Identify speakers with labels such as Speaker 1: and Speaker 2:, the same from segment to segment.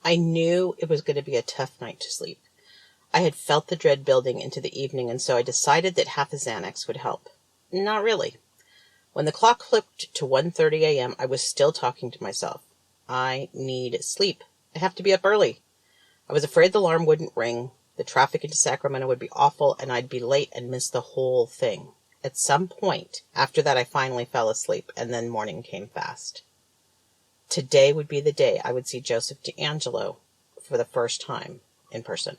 Speaker 1: I knew it was going to be a tough night to sleep. I had felt the dread building into the evening, and so I decided that half a Xanax would help. Not really. When the clock clicked to 1:30 a.m., I was still talking to myself. I need sleep. I have to be up early. I was afraid the alarm wouldn't ring, the traffic into Sacramento would be awful, and I'd be late and miss the whole thing. At some point after that, I finally fell asleep, and then morning came fast. Today would be the day I would see Joseph DeAngelo for the first time in person.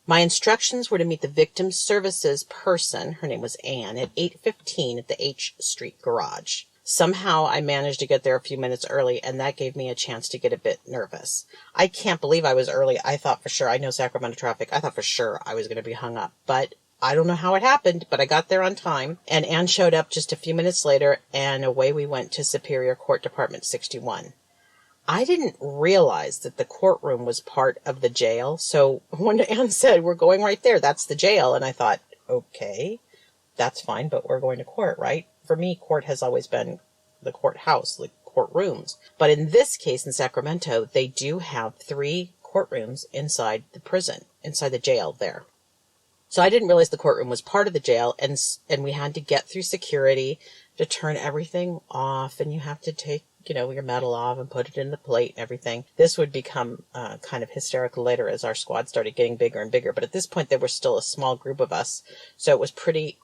Speaker 1: My instructions were to meet the victim services person, her name was Anne, at 8:15 at the H Street garage. Somehow I managed to get there a few minutes early, and that gave me a chance to get a bit nervous. I can't believe I was early. I thought for sure, I know Sacramento traffic, I thought for sure I was going to be hung up. But I don't know how it happened, but I got there on time, and Anne showed up just a few minutes later, and away we went to Superior Court Department 61. I didn't realize that the courtroom was part of the jail, so when Anne said, "We're going right there, that's the jail," and I thought, okay, that's fine, but we're going to court, right? For me, court has always been the courthouse, the courtrooms. But in this case, in Sacramento, they do have 3 courtrooms inside the prison, inside the jail there. So I didn't realize the courtroom was part of the jail, and we had to get through security to turn everything off, and you have to take your metal off and put it in the plate and everything. This would become kind of hysterical later as our squad started getting bigger and bigger. But at this point, there was still a small group of us. So it was pretty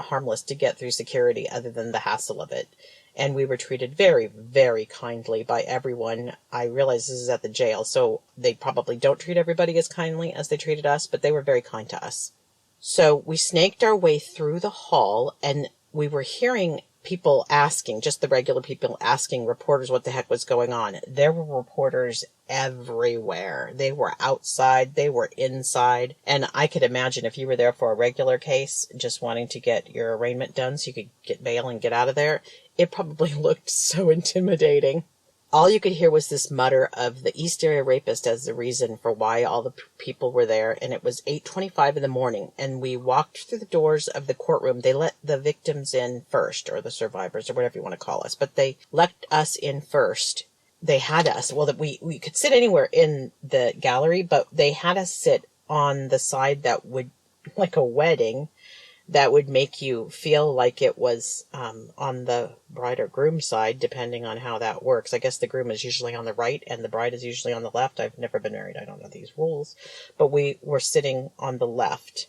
Speaker 1: harmless to get through security other than the hassle of it. And we were treated very, very kindly by everyone. I realize this is at the jail, so they probably don't treat everybody as kindly as they treated us, but they were very kind to us. So we snaked our way through the hall, and we were hearing people asking, just the regular people asking reporters what the heck was going on. There were reporters everywhere. They were outside, they were inside, and I could imagine if you were there for a regular case, just wanting to get your arraignment done so you could get bail and get out of there, it probably looked so intimidating. All you could hear was this mutter of the East Area Rapist as the reason for why all the people were there, and it was 8:25 in the morning, and we walked through the doors of the courtroom. They let the victims in first, or the survivors, or whatever you want to call us, but they let us in first. They had us, well, that we could sit anywhere in the gallery, but they had us sit on the side that would, like a wedding, that would make you feel like it was on the bride or groom side, depending on how that works. I guess the groom is usually on the right and the bride is usually on the left. I've never been married. I don't know these rules. But we were sitting on the left.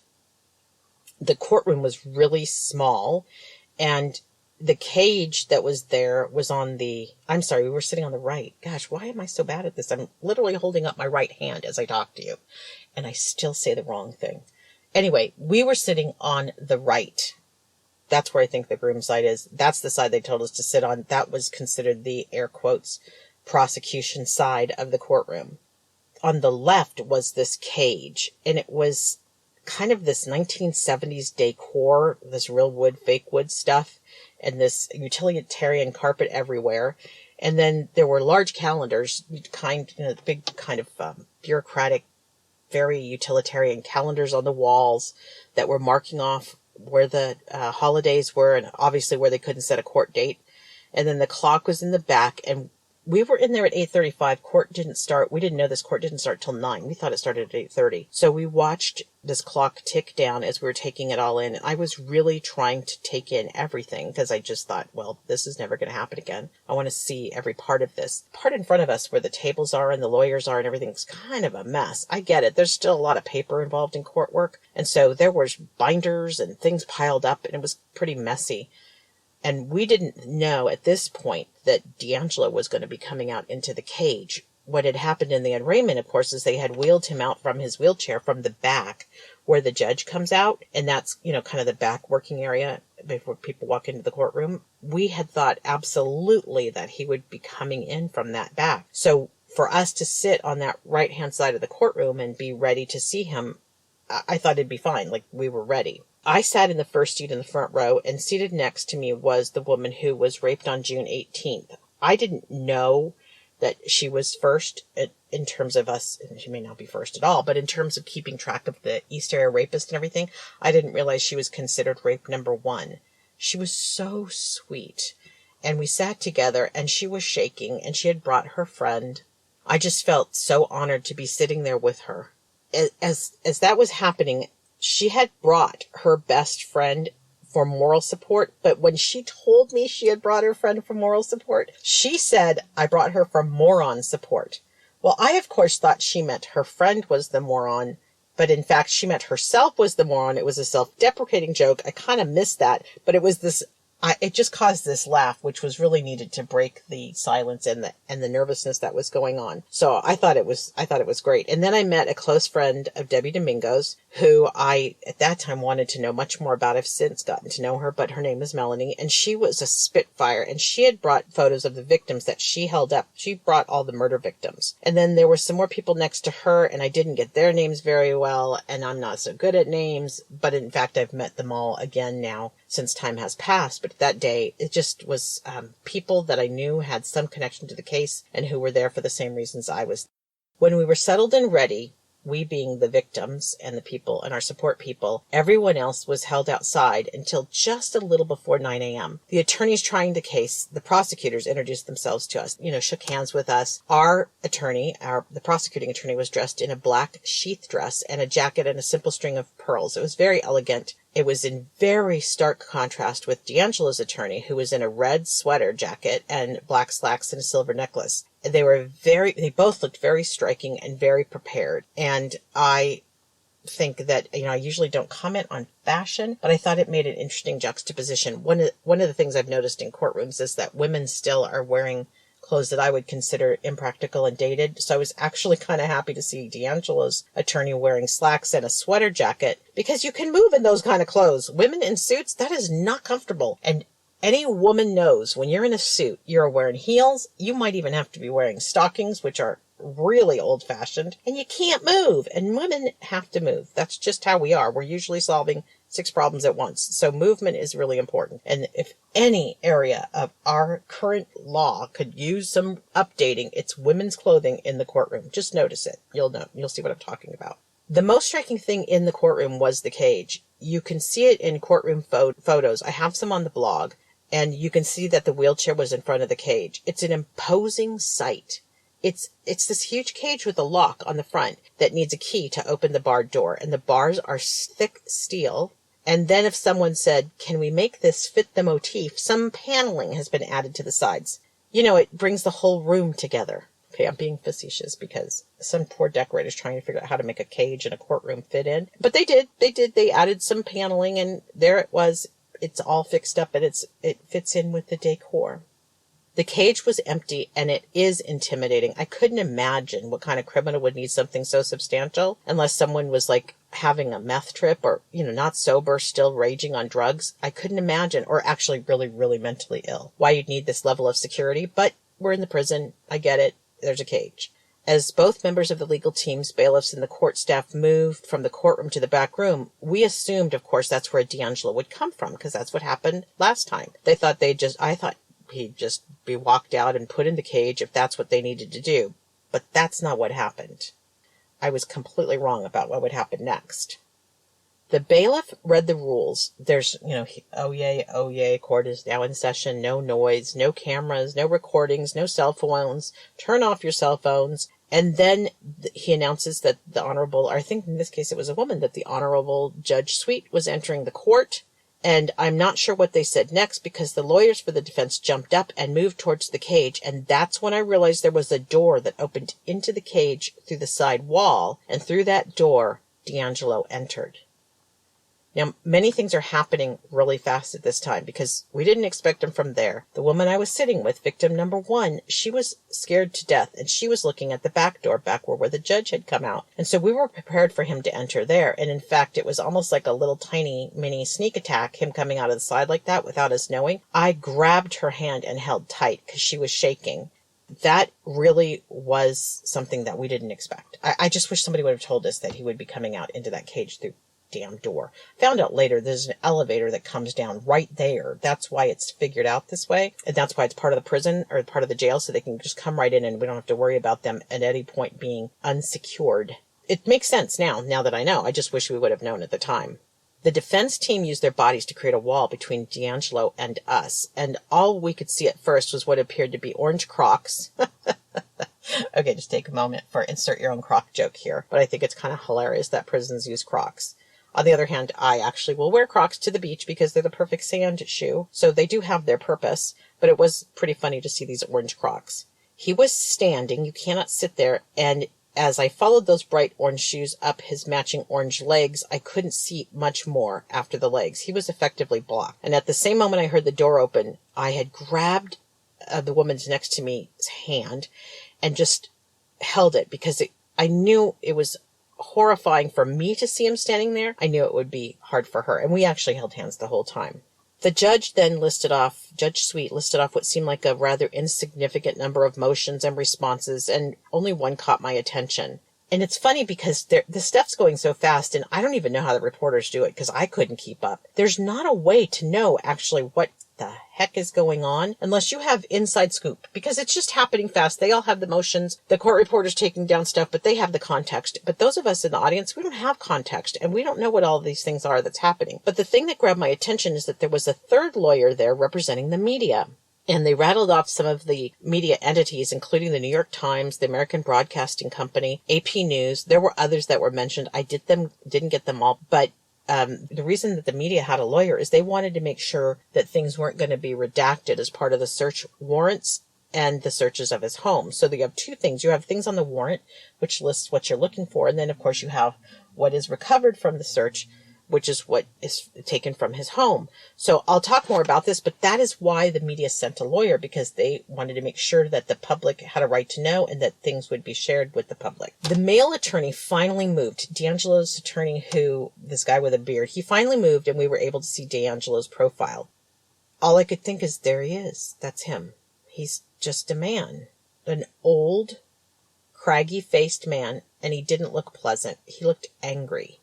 Speaker 1: The courtroom was really small, and the cage that was there was on the... I'm sorry, we were sitting on the right. Gosh, why am I so bad at this? I'm literally holding up my right hand as I talk to you, and I still say the wrong thing. Anyway, we were sitting on the right. That's where I think the groom side is. That's the side they told us to sit on. That was considered the, air quotes, prosecution side of the courtroom. On the left was this cage, and it was kind of this 1970s decor, this real wood, fake wood stuff, and this utilitarian carpet everywhere. And then there were large calendars, big kind of bureaucratic, very utilitarian calendars on the walls that were marking off where the holidays were, and obviously where they couldn't set a court date. And then the clock was in the back, and we were in there at 8:35. Court didn't start. We didn't know this court didn't start till 9. We thought it started at 8:30. So we watched this clock tick down as we were taking it all in. And I was really trying to take in everything because I just thought, well, this is never going to happen again. I want to see every part of this. The part in front of us where the tables are and the lawyers are and everything's kind of a mess. I get it. There's still a lot of paper involved in court work. And so there was binders and things piled up, and it was pretty messy. And we didn't know at this point that DeAngelo was going to be coming out into the cage. What had happened in the arraignment, of course, is they had wheeled him out from his wheelchair from the back where the judge comes out. And that's, kind of the back working area before people walk into the courtroom. We had thought absolutely that he would be coming in from that back. So for us to sit on that right-hand side of the courtroom and be ready to see him, I thought it'd be fine. Like, we were ready. I sat in the first seat in the front row, and seated next to me was the woman who was raped on June 18th. I didn't know that she was first in terms of us. She may not be first at all, but in terms of keeping track of the East Area Rapist and everything, I didn't realize she was considered rape number 1. She was so sweet. And we sat together, and she was shaking, and she had brought her friend. I just felt so honored to be sitting there with her. As that was happening, she had brought her best friend for moral support, but when she told me she had brought her friend for moral support, she said, I brought her for moron support. Well, I, of course, thought she meant her friend was the moron, but in fact, she meant herself was the moron. It was a self-deprecating joke. I kind of missed that, but it was this, it just caused this laugh, which was really needed to break the silence and the nervousness that was going on. So I thought it was great. And then I met a close friend of Debbie Domingo's, who I, at that time, wanted to know much more about. I've since gotten to know her, but her name is Melanie, and she was a spitfire, and she had brought photos of the victims that she held up. She brought all the murder victims. And then there were some more people next to her, and I didn't get their names very well, and I'm not so good at names, but in fact, I've met them all again now since time has passed. But that day, it just was people that I knew had some connection to the case and who were there for the same reasons I was. When we were settled and ready, we being the victims and the people and our support people, everyone else was held outside until just a little before 9 a.m. The attorneys trying the case, the prosecutors, introduced themselves to us, shook hands with us. Our attorney, the prosecuting attorney, was dressed in a black sheath dress and a jacket and a simple string of pearls. It was very elegant. It was in very stark contrast with DeAngelo's attorney, who was in a red sweater jacket and black slacks and a silver necklace. They both looked very striking and very prepared. And I think that, I usually don't comment on fashion, but I thought it made an interesting juxtaposition. One of the things I've noticed in courtrooms is that women still are wearing clothes that I would consider impractical and dated. So I was actually kind of happy to see DeAngelo's attorney wearing slacks and a sweater jacket, because you can move in those kind of clothes. Women in suits, that is not comfortable. And any woman knows when you're in a suit, you're wearing heels. You might even have to be wearing stockings, which are really old-fashioned, and you can't move. And women have to move. That's just how we are. We're usually solving 6 problems at once. So movement is really important. And if any area of our current law could use some updating, it's women's clothing in the courtroom. Just notice it. You'll know. You'll see what I'm talking about. The most striking thing in the courtroom was the cage. You can see it in courtroom photos. I have some on the blog, and you can see that the wheelchair was in front of the cage. It's an imposing sight. It's this huge cage with a lock on the front that needs a key to open the barred door, and the bars are thick steel. And then if someone said, can we make this fit the motif, some paneling has been added to the sides. It brings the whole room together. Okay, I'm being facetious because some poor decorator's trying to figure out how to make a cage in a courtroom fit in. But they did. They added some paneling, and there it was. It's all fixed up, and it fits in with the decor. The cage was empty, and it is intimidating. I couldn't imagine what kind of criminal would need something so substantial unless someone was like having a meth trip or, not sober, still raging on drugs. I couldn't imagine, or actually really, really mentally ill, why you'd need this level of security. But we're in the prison. I get it. There's a cage. As both members of the legal teams, bailiffs, and the court staff moved from the courtroom to the back room, we assumed, of course, that's where DeAngelo would come from, because that's what happened last time. I thought he'd just be walked out and put in the cage if that's what they needed to do. But that's not what happened. I was completely wrong about what would happen next. The bailiff read the rules. There's, oh yay, court is now in session, no noise, no cameras, no recordings, no cell phones, turn off your cell phones. And then he announces that I think in this case it was a woman, that the Honorable Judge Sweet was entering the court. And I'm not sure what they said next, because the lawyers for the defense jumped up and moved towards the cage. And that's when I realized there was a door that opened into the cage through the side wall. And through that door, DeAngelo entered. Now, many things are happening really fast at this time because we didn't expect him from there. The woman I was sitting with, victim number 1, she was scared to death, and she was looking at the back door, back where the judge had come out. And so we were prepared for him to enter there. And in fact, it was almost like a little tiny mini sneak attack, him coming out of the side like that without us knowing. I grabbed her hand and held tight because she was shaking. That really was something that we didn't expect. I just wish somebody would have told us that he would be coming out into that cage through damn door. Found out later there's an elevator that comes down right there. That's why it's figured out this way. And that's why it's part of the prison or part of the jail, so they can just come right in and we don't have to worry about them at any point being unsecured. It makes sense now that I know. I just wish we would have known at the time. The defense team used their bodies to create a wall between DeAngelo and us, and all we could see at first was what appeared to be orange Crocs Okay, just take a moment for insert your own Croc joke here. But I think it's kind of hilarious that prisons use Crocs. On the other hand, I actually will wear Crocs to the beach because they're the perfect sand shoe. So they do have their purpose. But it was pretty funny to see these orange Crocs. He was standing. You cannot sit there. And as I followed those bright orange shoes up his matching orange legs, I couldn't see much more after the legs. He was effectively blocked. And at the same moment I heard the door open, I had grabbed the woman's next to me's hand and just held it because I knew it was horrifying for me to see him standing there. I knew it would be hard for her. And we actually held hands the whole time. The judge then Judge Sweet listed off what seemed like a rather insignificant number of motions and responses, and only one caught my attention. And it's funny because the stuff's going so fast, and I don't even know how the reporters do it because I couldn't keep up. There's not a way to know actually what the heck is going on unless you have inside scoop, because it's just happening fast. They all have the motions, the court reporters taking down stuff, but they have the context. But those of us in the audience, we don't have context, and we don't know what all these things are that's happening. But the thing that grabbed my attention is that there was a third lawyer there representing the media. And they rattled off some of the media entities, including the New York Times, the American Broadcasting Company, AP News. There were others that were mentioned. I didn't get them all, but the reason that the media had a lawyer is they wanted to make sure that things weren't going to be redacted as part of the search warrants and the searches of his home. So you have two things. You have things on the warrant, which lists what you're looking for. And then, of course, you have what is recovered from the search, which is what is taken from his home. So I'll talk more about this, but that is why the media sent a lawyer, because they wanted to make sure that the public had a right to know and that things would be shared with the public. The male attorney finally moved. DeAngelo's attorney, this guy with a beard, he finally moved, and we were able to see DeAngelo's profile. All I could think is, there he is. That's him. He's just a man. An old, craggy-faced man, and he didn't look pleasant. He looked angry.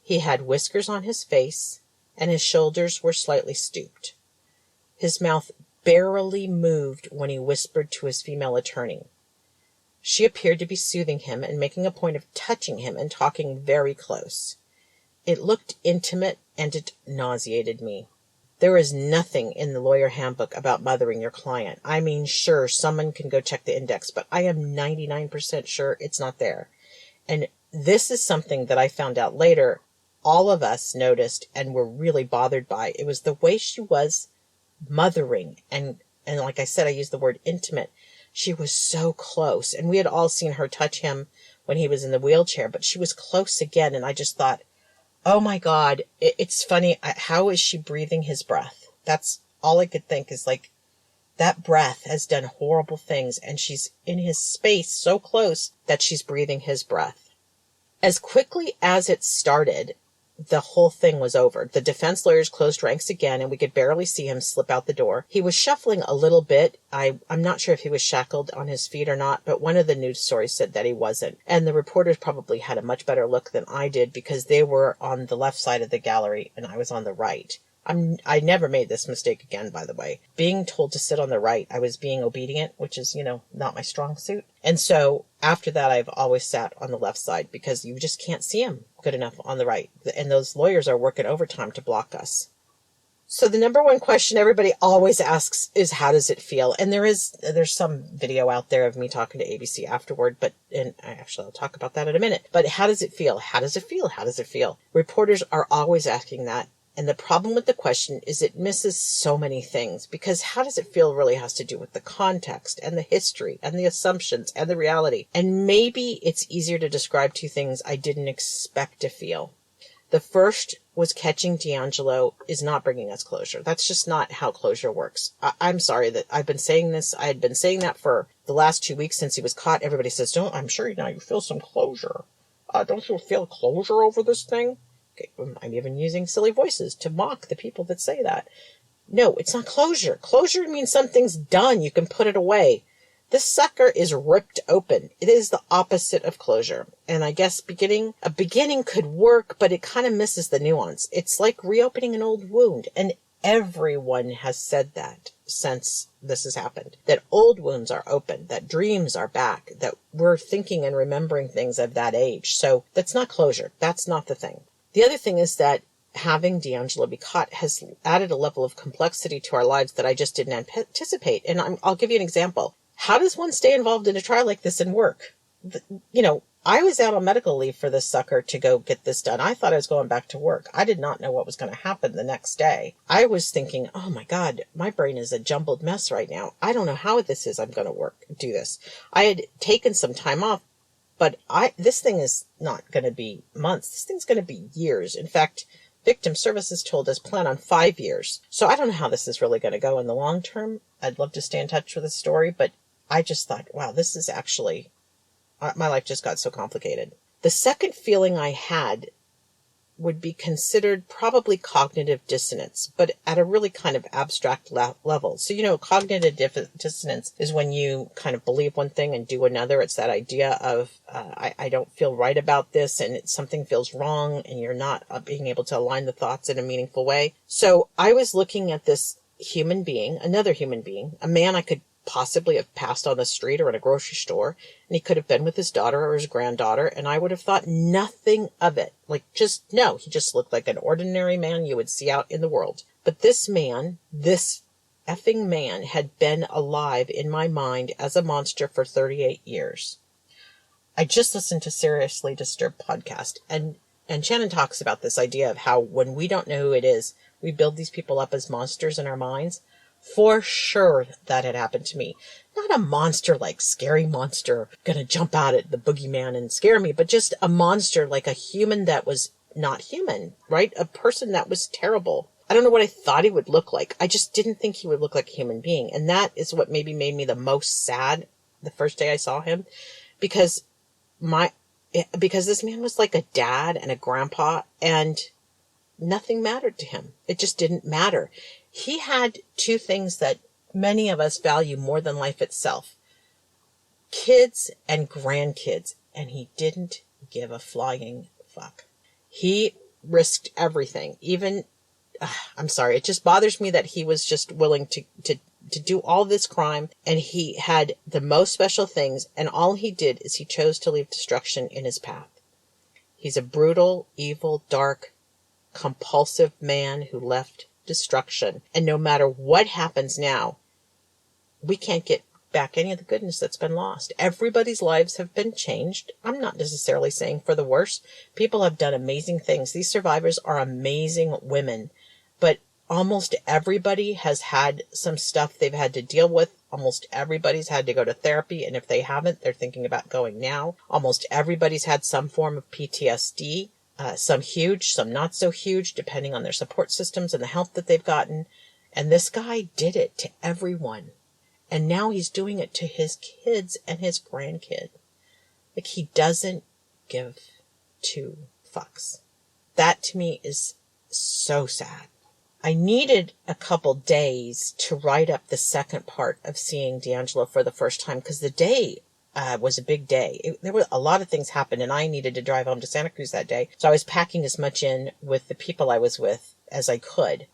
Speaker 1: He had whiskers on his face, and his shoulders were slightly stooped. His mouth barely moved when he whispered to his female attorney. She appeared to be soothing him and making a point of touching him and talking very close. It looked intimate, and it nauseated me. There is nothing in the lawyer handbook about mothering your client. I mean, sure, someone can go check the index, but I am 99% sure it's not there. And this is something that I found out later all of us noticed and were really bothered by. It was the way she was mothering. And like I said, I used the word intimate. She was so close. And we had all seen her touch him when he was in the wheelchair, but she was close again. And I just thought, oh my God, it's funny. How is she breathing his breath? That's all I could think is like, that breath has done horrible things. And she's in his space so close that she's breathing his breath. As quickly as it started, the whole thing was over. The defense lawyers closed ranks again, and we could barely see him slip out the door. He was shuffling a little bit. I'm not sure if he was shackled on his feet or not, but one of the news stories said that he wasn't. And the reporters probably had a much better look than I did because they were on the left side of the gallery and I was on the right. I never made this mistake again, by the way. Being told to sit on the right, I was being obedient, which is, not my strong suit. And so after that, I've always sat on the left side because you just can't see him good enough on the right. And those lawyers are working overtime to block us. So the number one question everybody always asks is, how does it feel? And there's some video out there of me talking to ABC afterward, and actually I'll talk about that in a minute. But how does it feel? How does it feel? How does it feel? Reporters are always asking that. And the problem with the question is it misses so many things, because how does it feel really has to do with the context and the history and the assumptions and the reality. And maybe it's easier to describe two things I didn't expect to feel. The first was catching DeAngelo is not bringing us closure. That's just not how closure works. I'm sorry that I've been saying this. I had been saying that for the last 2 weeks since he was caught. Everybody says, I'm sure now you feel some closure. Don't you feel closure over this thing? I'm even using silly voices to mock the people that say that. No, it's not closure. Closure means something's done. You can put it away. This sucker is ripped open. It is the opposite of closure. And I guess a beginning could work, but it kind of misses the nuance. It's like reopening an old wound. And everyone has said that since this has happened. That old wounds are open, that dreams are back, that we're thinking and remembering things of that age. So that's not closure. That's not the thing. The other thing is that having DeAngelo be caught has added a level of complexity to our lives that I just didn't anticipate. And I'll give you an example. how does one stay involved in a trial like this and work? I was out on medical leave for this sucker to go get this done. I thought I was going back to work. I did not know what was going to happen the next day. I was thinking, oh my God, my brain is a jumbled mess right now. I don't know how this is I'm going to do this. I had taken some time off, but this thing is not going to be months. This thing's going to be years. In fact, Victim Services told us plan on 5 years. So I don't know how this is really going to go in the long term. I'd love to stay in touch with this story, but I just thought, wow, this is actually... my life just got so complicated. The second feeling I had would be considered probably cognitive dissonance, but at a really kind of abstract level. So, cognitive dissonance is when you kind of believe one thing and do another. It's that idea of, I don't feel right about this, and something feels wrong, and you're not being able to align the thoughts in a meaningful way. So I was looking at this human being, another human being, a man I could possibly have passed on the street or in a grocery store, and he could have been with his daughter or his granddaughter, and I would have thought nothing of it. He just looked like an ordinary man you would see out in the world. But this effing man had been alive in my mind as a monster for 38 years. I just listened to Seriously Disturbed podcast, and Shannon talks about this idea of how when we don't know who it is, we build these people up as monsters in our minds. For sure that had happened to me. Not a monster like Scary Monster gonna jump out at the boogeyman and scare me, but just a monster like a human that was not human, right? A person that was terrible. I don't know what I thought he would look like. I just didn't think he would look like a human being. And that is what maybe made me the most sad the first day I saw him, because this man was like a dad and a grandpa, and nothing mattered to him. It just didn't matter. He had two things that many of us value more than life itself: kids and grandkids. And he didn't give a flying fuck. He risked everything. It just bothers me that he was just willing to do all this crime, and he had the most special things, and all he did is he chose to leave destruction in his path. He's a brutal, evil, dark, compulsive man who left destruction. And no matter what happens now, we can't get back any of the goodness that's been lost. Everybody's lives have been changed. I'm not necessarily saying for the worse. People have done amazing things. These survivors are amazing women, but almost everybody has had some stuff they've had to deal with. Almost everybody's had to go to therapy, and if they haven't, they're thinking about going now. Almost everybody's had some form of PTSD. Some huge, some not so huge, depending on their support systems and the help that they've gotten. And this guy did it to everyone. And now he's doing it to his kids and his grandkid. He doesn't give two fucks. That to me is so sad. I needed a couple days to write up the second part of seeing DeAngelo for the first time, because the day was a big day. There were a lot of things happened, and I needed to drive home to Santa Cruz that day. So I was packing as much in with the people I was with as I could.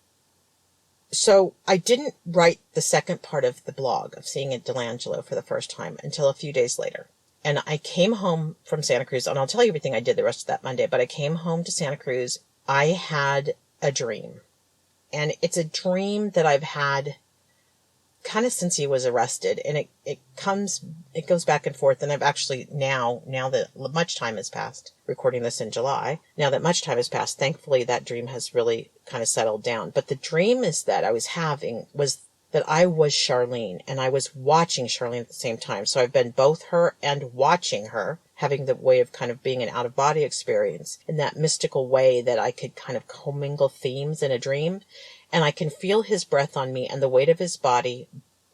Speaker 1: So I didn't write the second part of the blog of seeing DeAngelo for the first time until a few days later. And I came home from Santa Cruz, and I'll tell you everything I did the rest of that Monday, but I came home to Santa Cruz. I had a dream. And it's a dream that I've had kind of since he was arrested, and it goes back and forth. And I've actually now that much time has passed, recording this in July, now that much time has passed, thankfully that dream has really kind of settled down. But the dream that I was having was that I was Charlene, and I was watching Charlene at the same time. So I've been both her and watching her, having the way of kind of being an out-of-body experience in that mystical way that I could kind of commingle themes in a dream. And I can feel his breath on me and the weight of his body,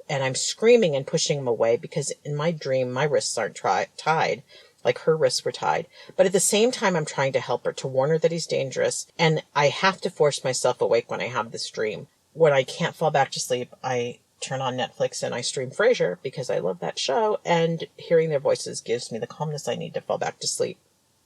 Speaker 1: and I'm screaming and pushing him away, because in my dream, my wrists aren't tied, like her wrists were tied. But at the same time, I'm trying to help her, to warn her that he's dangerous, and I have to force myself awake when I have this dream. When I can't fall back to sleep, I turn on Netflix and I stream Frasier, because I love that show, and hearing their voices gives me the calmness I need to fall back to sleep.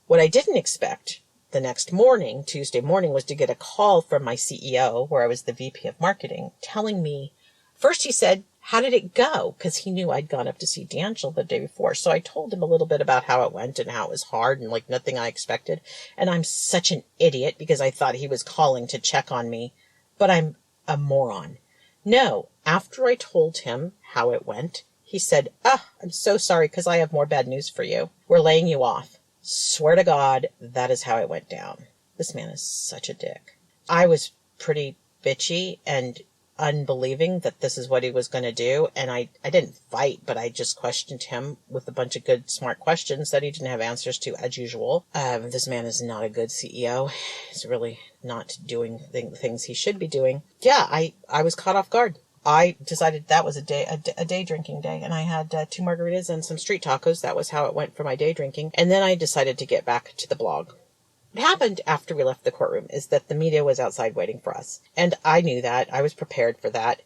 Speaker 1: What I didn't expect the next morning, Tuesday morning, was to get a call from my CEO, where I was the VP of marketing, telling me, first he said, how did it go? Because he knew I'd gone up to see DeAngelo the day before. So I told him a little bit about how it went and how it was hard and like nothing I expected. And I'm such an idiot, because I thought he was calling to check on me, but I'm a moron. No, after I told him how it went, He said, I'm so sorry because I have more bad news for you. We're laying you off. Swear to God, that is how it went down. This man is such a dick. I was pretty bitchy and unbelieving that this is what he was going to do. And I didn't fight, but I just questioned him with a bunch of good, smart questions that he didn't have answers to, as usual. This man is not a good CEO. He's really not doing things he should be doing. Yeah, I was caught off guard. I decided that was a day drinking day, and I had 2 margaritas and some street tacos. That was how it went for my day drinking. And then I decided to get back to the blog. What happened after we left the courtroom is that the media was outside waiting for us. And I knew that. I was prepared for that.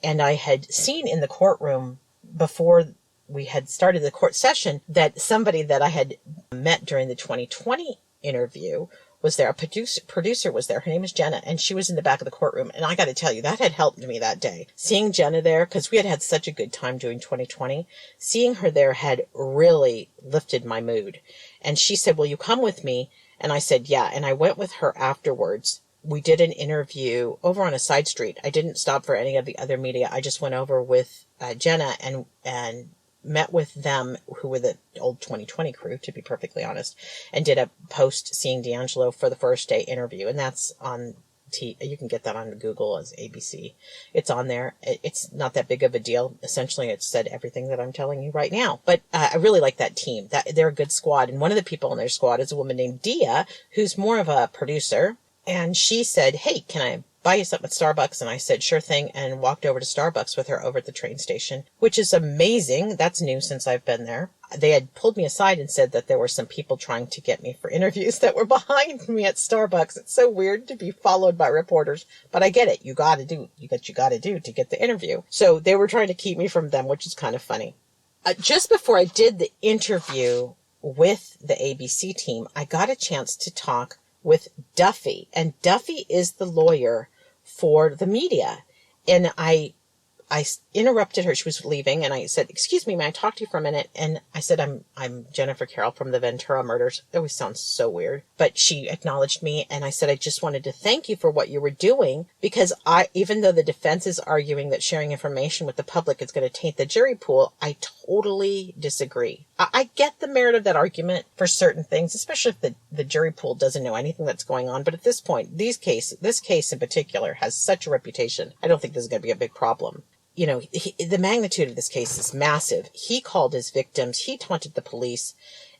Speaker 1: And I had seen in the courtroom before we had started the court session that somebody that I had met during the 2020 interview was there. A producer was there. Her name is Jenna, and she was in the back of the courtroom. And I got to tell you, that had helped me that day. Seeing Jenna there, because we had such a good time doing 2020, seeing her there had really lifted my mood. And she said, will you come with me? And I said, yeah. And I went with her afterwards. We did an interview over on a side street. I didn't stop for any of the other media. I just went over with Jenna and met with them, who were the old 2020 crew, to be perfectly honest, and did a post seeing DeAngelo for the first day interview. And that's on you can get that on Google as ABC. It's on there. It's not that big of a deal. Essentially, it said everything that I'm telling you right now. But I really like that team. They're a good squad. And one of the people in their squad is a woman named Dia, who's more of a producer. And she said, hey, can I buy you something at Starbucks? And I said, sure thing, and walked over to Starbucks with her over at the train station, which is amazing. That's new since I've been there. They had pulled me aside and said that there were some people trying to get me for interviews that were behind me at Starbucks. It's so weird to be followed by reporters, but I get it. You got to do what you got to do to get the interview. So they were trying to keep me from them, which is kind of funny. Just before I did the interview with the ABC team, I got a chance to talk with Duffy, and Duffy is the lawyer for the media. And I interrupted her. She was leaving, and I said, excuse me, may I talk to you for a minute? And I said, I'm Jennifer Carroll from the Ventura murders. It always sounds so weird, but she acknowledged me. And I said, I just wanted to thank you for what you were doing, because even though the defense is arguing that sharing information with the public is going to taint the jury pool, I totally disagree. I get the merit of that argument for certain things, especially if the jury pool doesn't know anything that's going on. But at this point, this case in particular has such a reputation. I don't think this is going to be a big problem. You know, the magnitude of this case is massive. He called his victims. He taunted the police.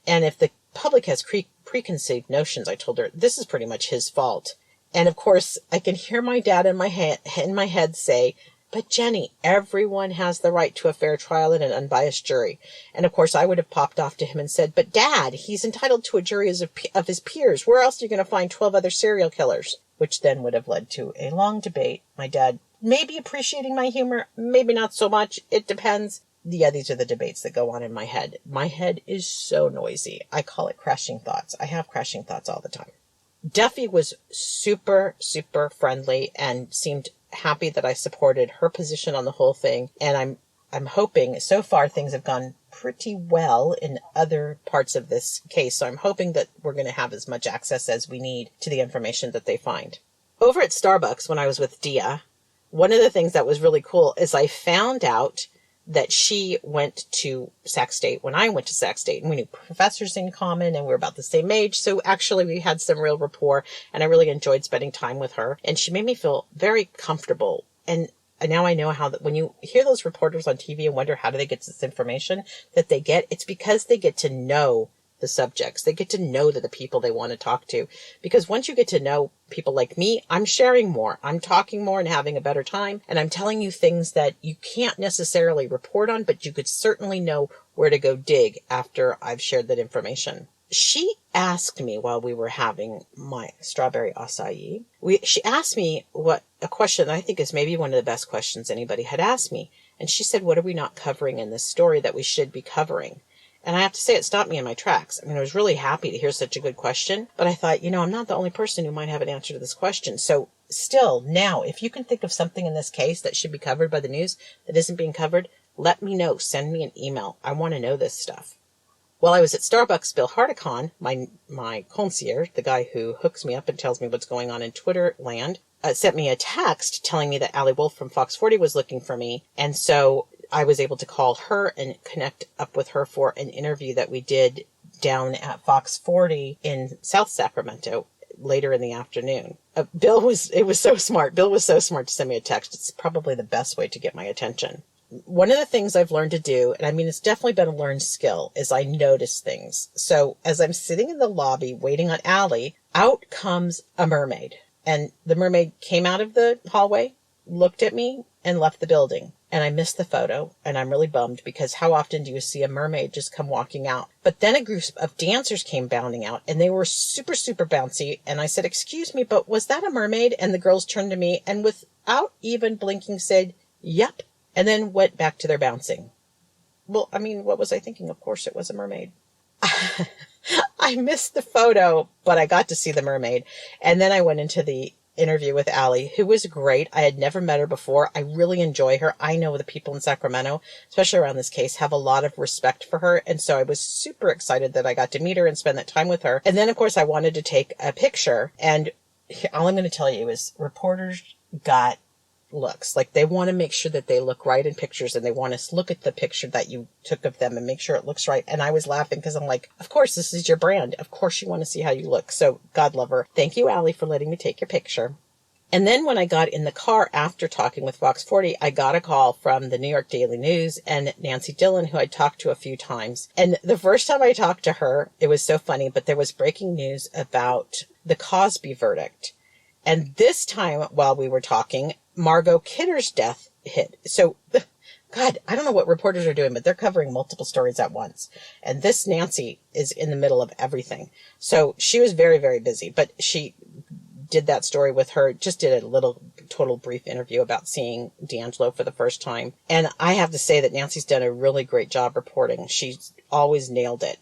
Speaker 1: And if the public has preconceived notions, I told her, this is pretty much his fault. And of course, I can hear my dad in my head say, but Jenny, everyone has the right to a fair trial and an unbiased jury. And of course, I would have popped off to him and said, but Dad, he's entitled to a jury of his peers. Where else are you going to find 12 other serial killers? Which then would have led to a long debate. My dad maybe appreciating my humor, maybe not so much. It depends. Yeah, these are the debates that go on in my head. My head is so noisy. I call it crashing thoughts. I have crashing thoughts all the time. Duffy was super, super friendly and seemed happy that I supported her position on the whole thing. And I'm hoping, so far things have gone pretty well in other parts of this case. So I'm hoping that we're going to have as much access as we need to the information that they find. Over at Starbucks, when I was with Dia, one of the things that was really cool is I found out that she went to Sac State when I went to Sac State, and we knew professors in common, and we were about the same age. So actually we had some real rapport, and I really enjoyed spending time with her, and she made me feel very comfortable. And now I know how that when you hear those reporters on TV and wonder how do they get this information that they get, it's because they get to know the subjects. They get to know the people they want to talk to. Because once you get to know people like me, I'm sharing more. I'm talking more and having a better time. And I'm telling you things that you can't necessarily report on, but you could certainly know where to go dig after I've shared that information. She asked me while we were having my strawberry acai, she asked me a question that I think is maybe one of the best questions anybody had asked me. And she said, what are we not covering in this story that we should be covering? And I have to say, it stopped me in my tracks. I mean, I was really happy to hear such a good question, but I thought, I'm not the only person who might have an answer to this question. So still, now, if you can think of something in this case that should be covered by the news that isn't being covered, let me know. Send me an email. I want to know this stuff. While I was at Starbucks, Bill Hardicon, my concierge, the guy who hooks me up and tells me what's going on in Twitter land, sent me a text telling me that Allie Wolf from Fox 40 was looking for me. And so I was able to call her and connect up with her for an interview that we did down at Fox 40 in South Sacramento later in the afternoon. It was so smart. Bill was so smart to send me a text. It's probably the best way to get my attention. One of the things I've learned to do, and I mean, it's definitely been a learned skill, is I notice things. So as I'm sitting in the lobby waiting on Allie, out comes a mermaid. And the mermaid came out of the hallway, looked at me, and left the building. And I missed the photo, and I'm really bummed because how often do you see a mermaid just come walking out? But then a group of dancers came bounding out, and they were super, super bouncy. And I said, "Excuse me, but was that a mermaid?" And the girls turned to me and without even blinking said, "Yep," and then went back to their bouncing. Well, I mean, what was I thinking? Of course it was a mermaid. I missed the photo, but I got to see the mermaid. And then I went into the interview with Allie, who was great. I had never met her before. I really enjoy her. I know the people in Sacramento, especially around this case, have a lot of respect for her. And so I was super excited that I got to meet her and spend that time with her. And then, of course, I wanted to take a picture. And all I'm going to tell you is reporters got looks. Like, they want to make sure that they look right in pictures, and they want us to look at the picture that you took of them and make sure it looks right. And I was laughing because I'm like, of course, this is your brand. Of course you want to see how you look. So God love her. Thank you, Allie, for letting me take your picture. And then when I got in the car after talking with Fox 40, I got a call from the New York Daily News and Nancy Dillon, who I talked to a few times. And the first time I talked to her, it was so funny, but there was breaking news about the Cosby verdict. And this time, while we were talking, Margot Kidder's death hit. So, God, I don't know what reporters are doing, but they're covering multiple stories at once. And this Nancy is in the middle of everything. So she was very, very busy, but she did that story with her, just did a little total brief interview about seeing DeAngelo for the first time. And I have to say that Nancy's done a really great job reporting. She's always nailed it.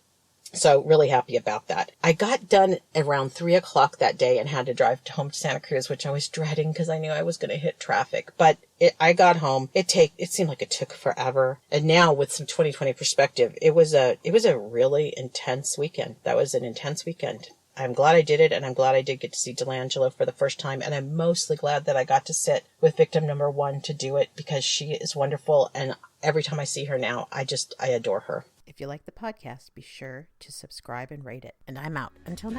Speaker 1: So really happy about that. I got done around 3:00 that day and had to drive home to Santa Cruz, which I was dreading because I knew I was going to hit traffic. But I got home. It seemed like it took forever. And now with some 2020 perspective, it was a really intense weekend. That was an intense weekend. I'm glad I did it, and I'm glad I did get to see DeAngelo for the first time. And I'm mostly glad that I got to sit with victim number 1 to do it because she is wonderful. And every time I see her now, I adore her.
Speaker 2: If you like the podcast, be sure to subscribe and rate it. And I'm out. Until next time.